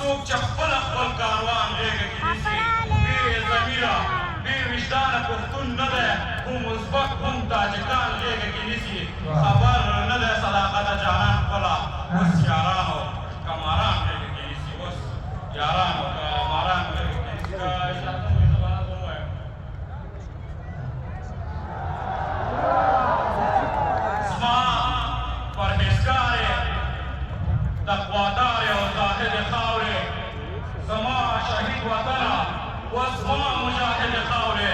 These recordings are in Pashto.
څوک چې خپله خپل کاروان غېږه کې نیسي بې ضمیره بې وجدانه پښتون نه دی کوم ازبک کوم تاجکان غېږه کې نیسي خبر نه دی صداقته جانان خپله اوس یاران او کماران غېږه کې نیسي اوس یاران او کماران غېږه کې نیسي که اجازه وي زه به راته ووایم زما پرهېزګار یې تقوادار یې او زاهد خاورې زما شهید وطنه و زما مجاهد خاورې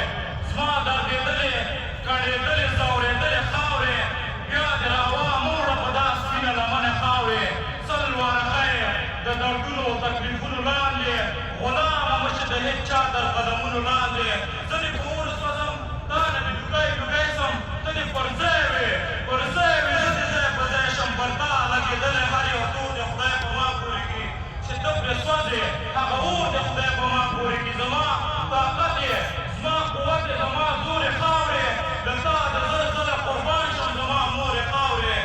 زما دردېدلې کړېدلې ځورېدلې خاورې بیا دې راوا موړه په دا سپینه لمنې خاورې سل واره خیر د دردونو او تکلیفونو لاندې غلامه مه چې د هېڅ چا در قدمونو لاندې زه دې په اور سوځم تا نه دې لوګی لوګی سم ته دې پر ځای وې پر ځای وې زه دې ځای په ځای شم پر تا لګېدلی هر یو تور دې خدای په ما پورې کړي چې ته پرې سوځې هغه اور دې خدای په ما پورې کړي زما طاقت یې زما قوت یې زما زور یې خاورې له تا د زر زره قربان شم زما مور یې خاورې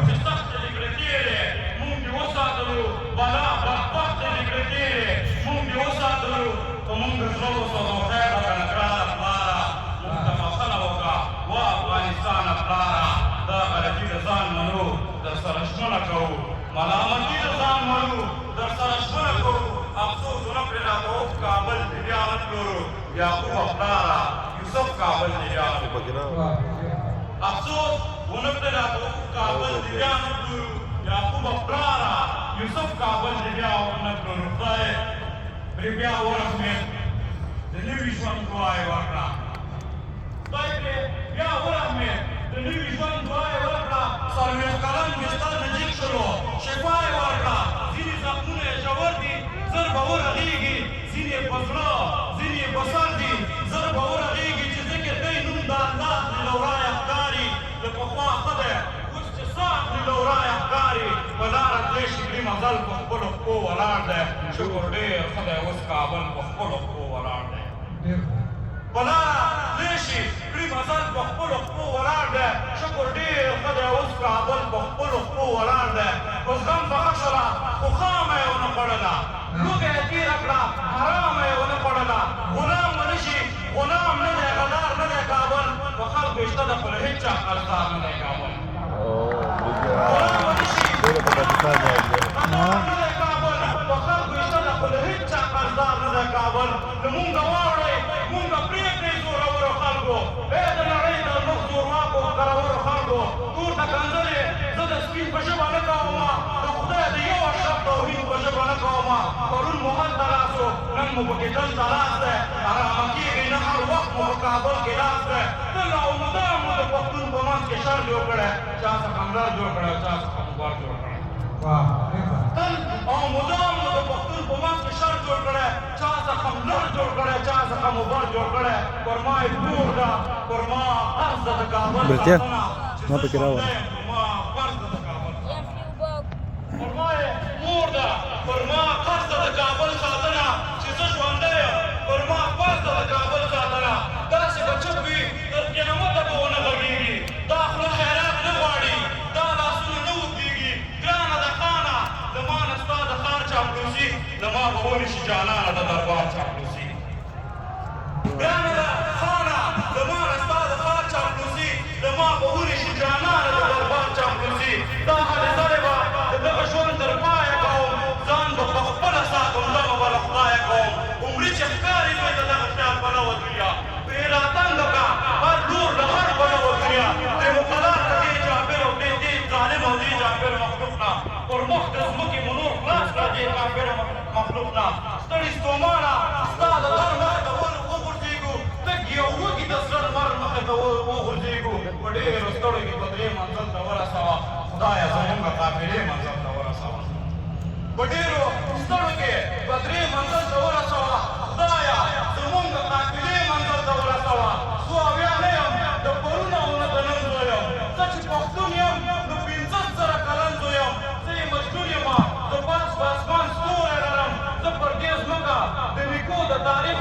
چې سختې دې کړې تېرې مونږ دې وساتلو بلا بدبختې دې کړې تېرې مونږ دې وساتلو په مونږ زړه وسوځو خیر راکنه ګرانه پلاره مونږ ته بخښنه وکړه وا افغانستانه پلاره دا غلطي د ځان منو در سره ژمنه کوو ملامتي د ځان منو در سره ژمنه کوو افسوس ونه پرې راته اوف کابل دې بیا نه پلورو یعقوبه پلاره یوسف کابل دې بیا نه پلورو افسوس ونه پرې راته اوف کابل دې بیا نه پلورو یعقوبه پلاره یوسف کابل دې بیا نه پلورو خدای پرې بیا ورحمېد د نوي ژوند دعا یې وکړه خدای پرې بیا ورحمېد د نوي ژوند دعا یې وکړه څلوېښت کلن بستر نجیب شولو شفا یې ورکړه ځینې زخمونه یې ژور دي زر به ورغېږي ځینې یې په زړه ځینې یې په سر دي زر به ورغېږي چې ذکر دی نوم د الله ترې له ورایه ښکاري له پخوا ښه دی اوس چې ساه ترې له ورایه ښکاري په لاره تللی شکري مزل په خپلو پښو ولاړ دی شکر ډېر ښه دی اوس کابل په خپلو پښو ولاړ دی په لاره تللی شي کړي مزل په خپلو پښو ولاړ دی شکر ډېر ښه دی اوس کابل په خپلو پښو ولاړ دی اوس غم به ښه شوله خو خامه یې ونه خوړله لوږه یې تېره کړه حرامه یې ونه خوړله غلام به نه شي غلام نه دی غدار نه دی کابل په خلکو یې شته ده خو له هېڅ چا قرضدار نه دی کابل غلام به نه شي غدار نه دی کابل په خلکو یې شته ده خو له هېڅ چا قرضدار نه دی کابل له مونږه واوړئ مونږه پرېږدئ زورورو خلکو ای د نړۍ د زموږ زورواکو کرورو خلکو تور ته کنځلې زه د سپین په ژبه نه کومه د خدای د یو اشرف توحید په ژبه نه کومه پرون مو هلته لاس و نن مو پکې دلته لاس دی ارامه کېږئ نه هر وخت مو په کابل کې لاس دی تل او مدام مو د پښتون په منځ کې شر جوړ کړی چا څخه ملر جوړ کړی او چا څخه موبر جوړ کړی تل او مدام مو د پښتون په منځ کې شر جوړ کړی چا څخه ملر جوړ کړی چا څخه موبر جوړ کړی پر ما یې پور ده پر ما قرض ده د کابل ساتنه ما پکې راوړه پر ما قرض ده د کابل ساتنه پر ما یې مور ده پر ما قرض ده د کابل ساتنه چې زه ژوندی یم پر ما قرض ده د کابل ساتنه داسې به چوپ وي تر قیامته به ونه غږېږي دا خوله خیرات نه غواړي دا لاسونه نه اوږدېږي ګرانه د خانه له ما نه ستا د ښار چاپلوسي له ما به ونیسي جانانه د دربار چاپلوسي ګرانه د خانه له ما نه ستا د ښار چاپلوسي له ما به ونیسي جانانه د دربار چاپلوسي دا هلې ځلې به د دغه ژوند تر پایه کوم ځان به په خپله ساتم دغه به له خدایه کوم عمري چې ښکاري دوی د دغه خیال بلوه دنیا پرې راتنګه کړه هر لور له هر بلوه دنیا دې مقرار د دې جابر او دې ظالم او دې جابر مخلوق نه پر مخ د ځمکې مو نور خلاص کړه دې کافر مخلوق نه ستړي ستومانه ستا د در مخې ته وغورځېږو تږي او وږي د زړه لمر مخې ته وغورځېږو په ډېرو ستړو کې به درې منزل ته ورسوه خدایه زمونږ قافلې منزل ته ورسوه په ډېرو ستړو کې به درې منزل ته ورسوه خدایه زمونږ قافلې منزل ته ورسوه زه اویا نه یم د پرون او نه د نن زوی یم زه چې پښتون یم نو 15 کلن زوی یم زه یې مجنون یم زه باز په اسمان ستوری لرم زه پر دې ځمکه د نیکو د تاریخ